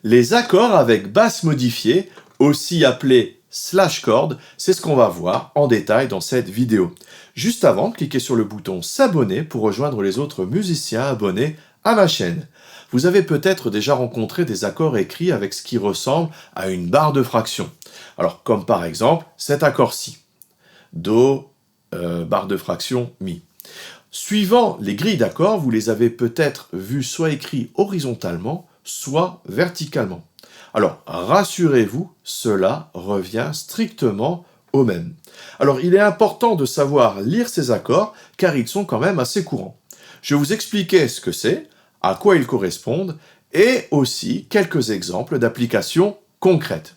Les accords avec basse modifiée, aussi appelés slash chord, c'est ce qu'on va voir en détail dans cette vidéo. Juste avant, cliquez sur le bouton s'abonner pour rejoindre les autres musiciens abonnés à ma chaîne. Vous avez peut-être déjà rencontré des accords écrits avec ce qui ressemble à une barre de fraction. Alors, comme par exemple cet accord-ci. Do, barre de fraction, Mi. Suivant les grilles d'accords, vous les avez peut-être vus soit écrits horizontalement, soit verticalement. Alors, rassurez-vous, cela revient strictement au même. Alors, il est important de savoir lire ces accords, car ils sont quand même assez courants. Je vais vous expliquer ce que c'est, à quoi ils correspondent, et aussi quelques exemples d'applications concrètes.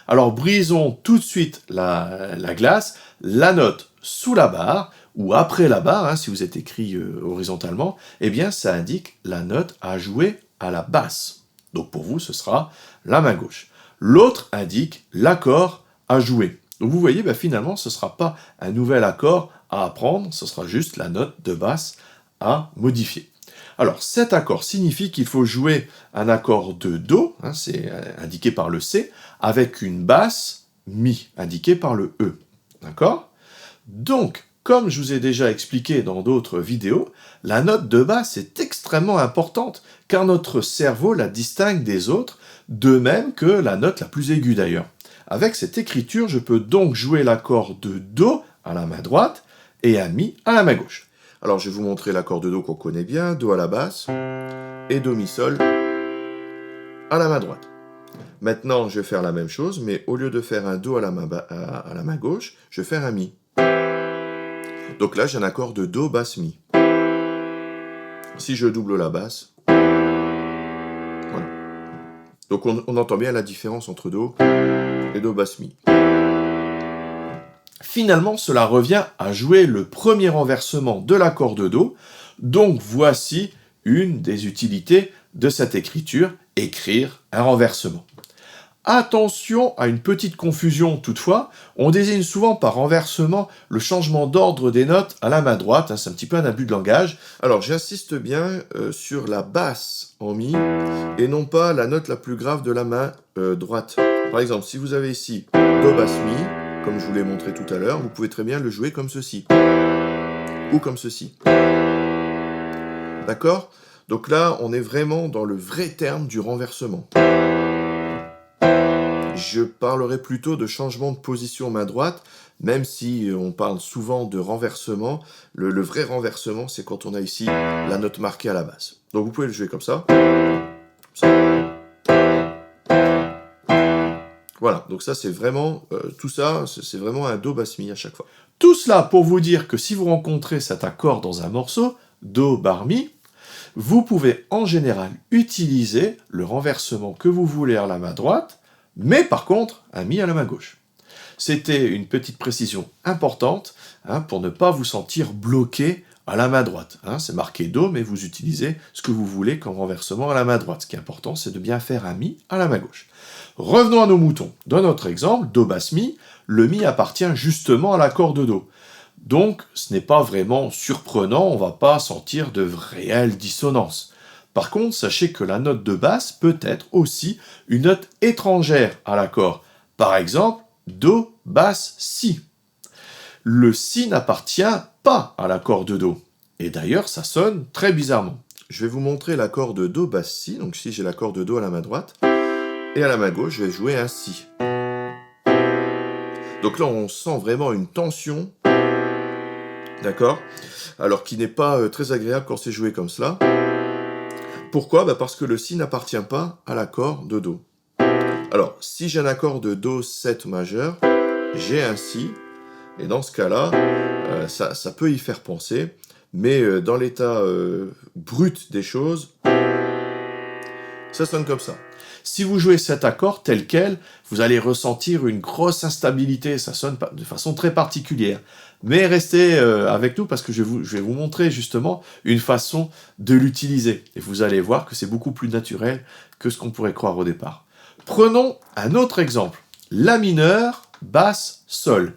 Alors, brisons tout de suite la glace, la note sous la barre, ou après la barre, si vous êtes écrit horizontalement, eh bien, ça indique la note à jouer à la basse. Donc, pour vous, ce sera la main gauche. L'autre indique l'accord à jouer. Donc, vous voyez, finalement, ce ne sera pas un nouvel accord à apprendre, ce sera juste la note de basse à modifier. Alors, cet accord signifie qu'il faut jouer un accord de Do, c'est indiqué par le C, avec une basse Mi, indiquée par le E. D'accord ? Donc, comme je vous ai déjà expliqué dans d'autres vidéos, la note de basse est extrêmement importante, car notre cerveau la distingue des autres, de même que la note la plus aiguë d'ailleurs. Avec cette écriture, je peux donc jouer l'accord de Do à la main droite et un Mi à la main gauche. Alors je vais vous montrer l'accord de Do qu'on connaît bien, Do à la basse, et Do Mi Sol à la main droite. Maintenant, je vais faire la même chose, mais au lieu de faire un Do à la main gauche, je vais faire un Mi. Donc là, j'ai un accord de Do, basse, Mi. Si je double la basse, voilà. Donc on entend bien la différence entre Do et Do, basse, Mi. Finalement, cela revient à jouer le premier renversement de l'accord de Do. Donc voici une des utilités de cette écriture, écrire un renversement. Attention à une petite confusion toutefois, on désigne souvent par renversement le changement d'ordre des notes à la main droite, c'est un petit peu un abus de langage. Alors j'insiste bien sur la basse en Mi et non pas la note la plus grave de la main droite. Par exemple, si vous avez ici Do basse Mi, comme je vous l'ai montré tout à l'heure, vous pouvez très bien le jouer comme ceci ou comme ceci. D'accord ? Donc là, on est vraiment dans le vrai terme du renversement. Je parlerai plutôt de changement de position main droite, même si on parle souvent de renversement. Le vrai renversement, c'est quand on a ici la note marquée à la basse. Donc vous pouvez le jouer comme ça. Voilà, donc ça c'est vraiment, tout ça, c'est vraiment un Do basse Mi à chaque fois. Tout cela pour vous dire que si vous rencontrez cet accord dans un morceau, Do bar Mi, vous pouvez en général utiliser le renversement que vous voulez à la main droite, mais par contre, un Mi à la main gauche. C'était une petite précision importante pour ne pas vous sentir bloqué à la main droite. C'est marqué Do, mais vous utilisez ce que vous voulez comme renversement à la main droite. Ce qui est important, c'est de bien faire un Mi à la main gauche. Revenons à nos moutons. Dans notre exemple, Do basse Mi, le Mi appartient justement à l'accord de Do. Donc, ce n'est pas vraiment surprenant, on ne va pas sentir de réelle dissonance. Par contre, sachez que la note de basse peut être aussi une note étrangère à l'accord. Par exemple, Do, basse, Si. Le Si n'appartient pas à l'accord de Do. Et d'ailleurs, ça sonne très bizarrement. Je vais vous montrer l'accord de Do, basse, Si. Donc si j'ai l'accord de Do à la main droite, et à la main gauche, je vais jouer un Si. Donc là, on sent vraiment une tension, d'accord ? Alors qui n'est pas très agréable quand c'est joué comme cela. Pourquoi ? Parce que le Si n'appartient pas à l'accord de Do. Alors, si j'ai un accord de Do 7 majeur, j'ai un Si, et dans ce cas-là, ça peut y faire penser, mais dans l'état brut des choses, ça sonne comme ça. Si vous jouez cet accord tel quel, vous allez ressentir une grosse instabilité, ça sonne de façon très particulière. Mais restez avec nous parce que je vais vous montrer justement une façon de l'utiliser. Et vous allez voir que c'est beaucoup plus naturel que ce qu'on pourrait croire au départ. Prenons un autre exemple. La mineur, basse, sol.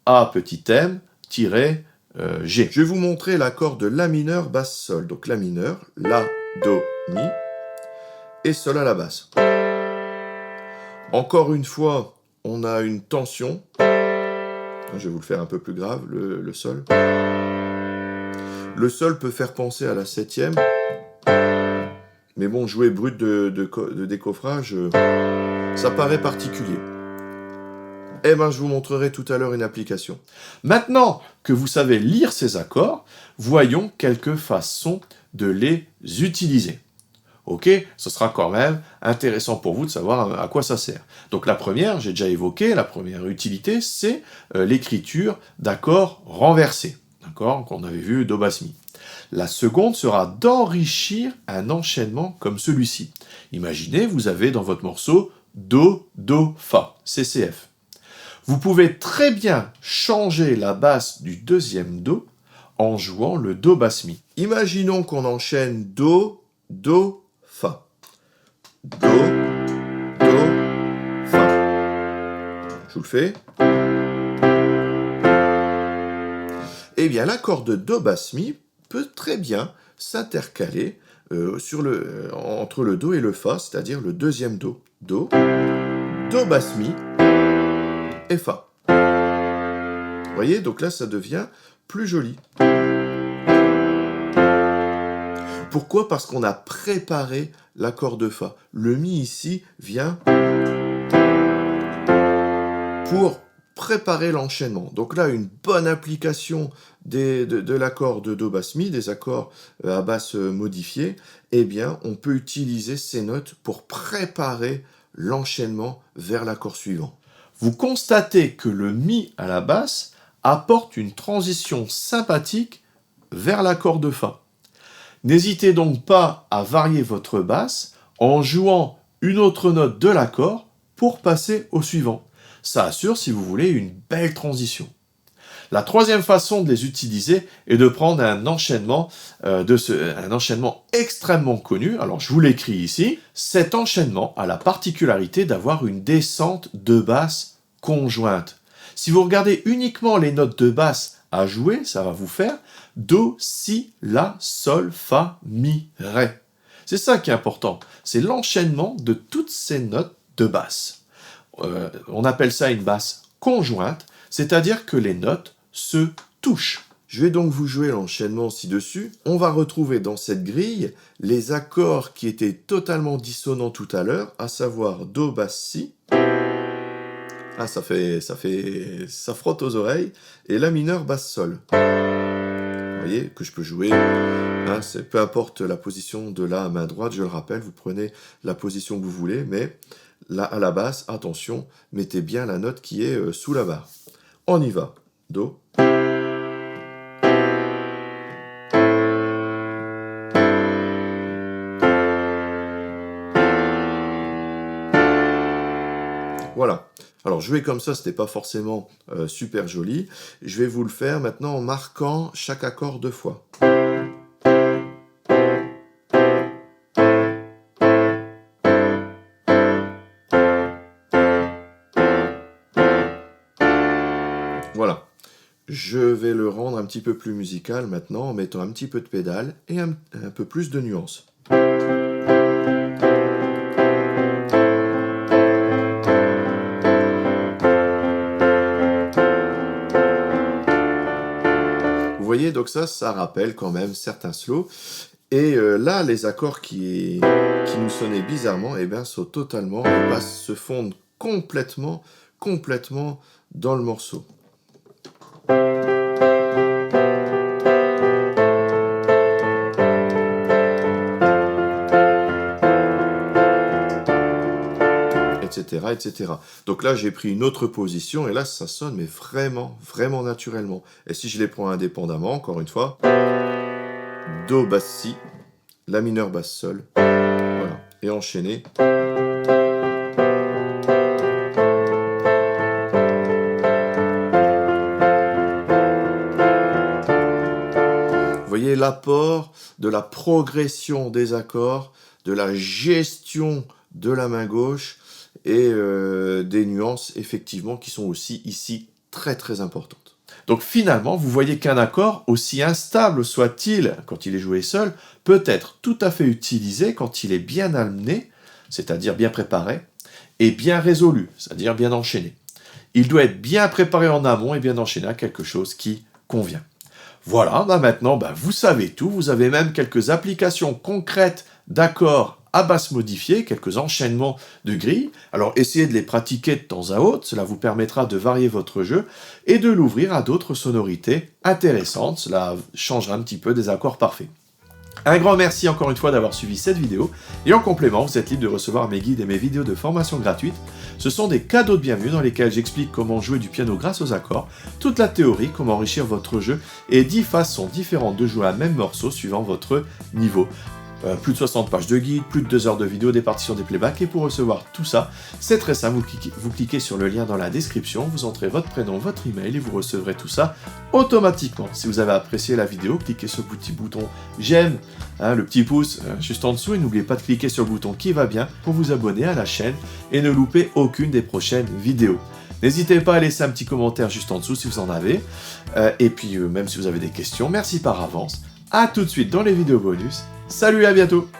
A petit m, tiré, G. Je vais vous montrer l'accord de La mineur, basse, sol. Donc La mineur, La, Do, Mi, et Sol à la basse. Encore une fois, on a une tension. Je vais vous le faire un peu plus grave, le sol. Le sol peut faire penser à la septième. Mais bon, jouer brut de décoffrage, ça paraît particulier. Eh bien, je vous montrerai tout à l'heure une application. Maintenant que vous savez lire ces accords, voyons quelques façons de les utiliser. Ok, ce sera quand même intéressant pour vous de savoir à quoi ça sert. Donc la première, j'ai déjà évoqué, la première utilité, c'est l'écriture d'accords renversés, d'accord, qu'on avait vu do bas mi. La seconde sera d'enrichir un enchaînement comme celui-ci. Imaginez, vous avez dans votre morceau do, do, fa, CCF. Vous pouvez très bien changer la basse du deuxième do en jouant le do bas mi. Imaginons qu'on enchaîne do, do, fa. Do, do, fa. Je vous le fais. Eh bien, l'accord de do bas mi peut très bien s'intercaler entre le do et le fa, c'est-à-dire le deuxième do. Do, do bas mi et fa. Vous voyez, donc là, ça devient plus joli. Pourquoi? Parce qu'on a préparé l'accord de fa. Le mi ici vient pour préparer l'enchaînement. Donc là, une bonne application de l'accord de do bas mi, des accords à basse modifiée, eh bien, on peut utiliser ces notes pour préparer l'enchaînement vers l'accord suivant. Vous constatez que le mi à la basse apporte une transition sympathique vers l'accord de fa. N'hésitez donc pas à varier votre basse en jouant une autre note de l'accord pour passer au suivant. Ça assure, si vous voulez, une belle transition. La troisième façon de les utiliser est de prendre un enchaînement, un enchaînement extrêmement connu. Alors, je vous l'écris ici. Cet enchaînement a la particularité d'avoir une descente de basse conjointe. Si vous regardez uniquement les notes de basse à jouer, ça va vous faire do, si, la, sol, fa, mi, ré. C'est ça qui est important. C'est l'enchaînement de toutes ces notes de basse. On appelle ça une basse conjointe, c'est-à-dire que les notes se touchent. Je vais donc vous jouer l'enchaînement ci-dessus. On va retrouver dans cette grille les accords qui étaient totalement dissonants tout à l'heure, à savoir do, basse, si. Ah, ça frotte aux oreilles. Et la mineur, basse, sol. Vous voyez que je peux jouer, peu importe la position de la main droite, je le rappelle, vous prenez la position que vous voulez, mais là, à la basse, attention, mettez bien la note qui est sous la barre. On y va. Do. Voilà. Alors, jouer comme ça, c'était pas forcément super joli. Je vais vous le faire maintenant en marquant chaque accord 2 fois. Voilà. Je vais le rendre un petit peu plus musical maintenant en mettant un petit peu de pédale et un peu plus de nuances. Vous voyez, donc ça rappelle quand même certains slows. Et là, les accords qui nous sonnaient bizarrement, eh bien, sont totalement, se fondent complètement dans le morceau. Etc., etc. Donc là, j'ai pris une autre position, et là, ça sonne, mais vraiment naturellement. Et si je les prends indépendamment, encore une fois, do, basse, si, la mineur, basse, sol, voilà, et enchaîner. Vous voyez l'apport de la progression des accords, de la gestion de la main gauche, et des nuances, effectivement, qui sont aussi ici très importantes. Donc finalement, vous voyez qu'un accord, aussi instable soit-il quand il est joué seul, peut être tout à fait utilisé quand il est bien amené, c'est-à-dire bien préparé, est bien résolu, c'est-à-dire bien enchaîné. Il doit être bien préparé en amont et bien enchaîné à quelque chose qui convient. Voilà, maintenant vous savez tout, vous avez même quelques applications concrètes d'accords à basse modifiée, quelques enchaînements de grilles. Alors essayez de les pratiquer de temps à autre, cela vous permettra de varier votre jeu et de l'ouvrir à d'autres sonorités intéressantes, cela changera un petit peu des accords parfaits. Un grand merci encore une fois d'avoir suivi cette vidéo, et en complément, vous êtes libre de recevoir mes guides et mes vidéos de formation gratuites. Ce sont des cadeaux de bienvenue dans lesquels j'explique comment jouer du piano grâce aux accords, toute la théorie, comment enrichir votre jeu, et 10 façons différentes de jouer un même morceau suivant votre niveau. Plus de 60 pages de guide, plus de 2 heures de vidéo, des partitions, des playbacks, et pour recevoir tout ça, c'est très simple, vous cliquez sur le lien dans la description, vous entrez votre prénom, votre email, et vous recevrez tout ça automatiquement. Si vous avez apprécié la vidéo, cliquez sur le petit bouton j'aime, le petit pouce juste en dessous, et n'oubliez pas de cliquer sur le bouton qui va bien pour vous abonner à la chaîne et ne louper aucune des prochaines vidéos. N'hésitez pas à laisser un petit commentaire juste en dessous si vous en avez, et puis même si vous avez des questions, merci par avance. A tout de suite dans les vidéos bonus. Salut, à bientôt!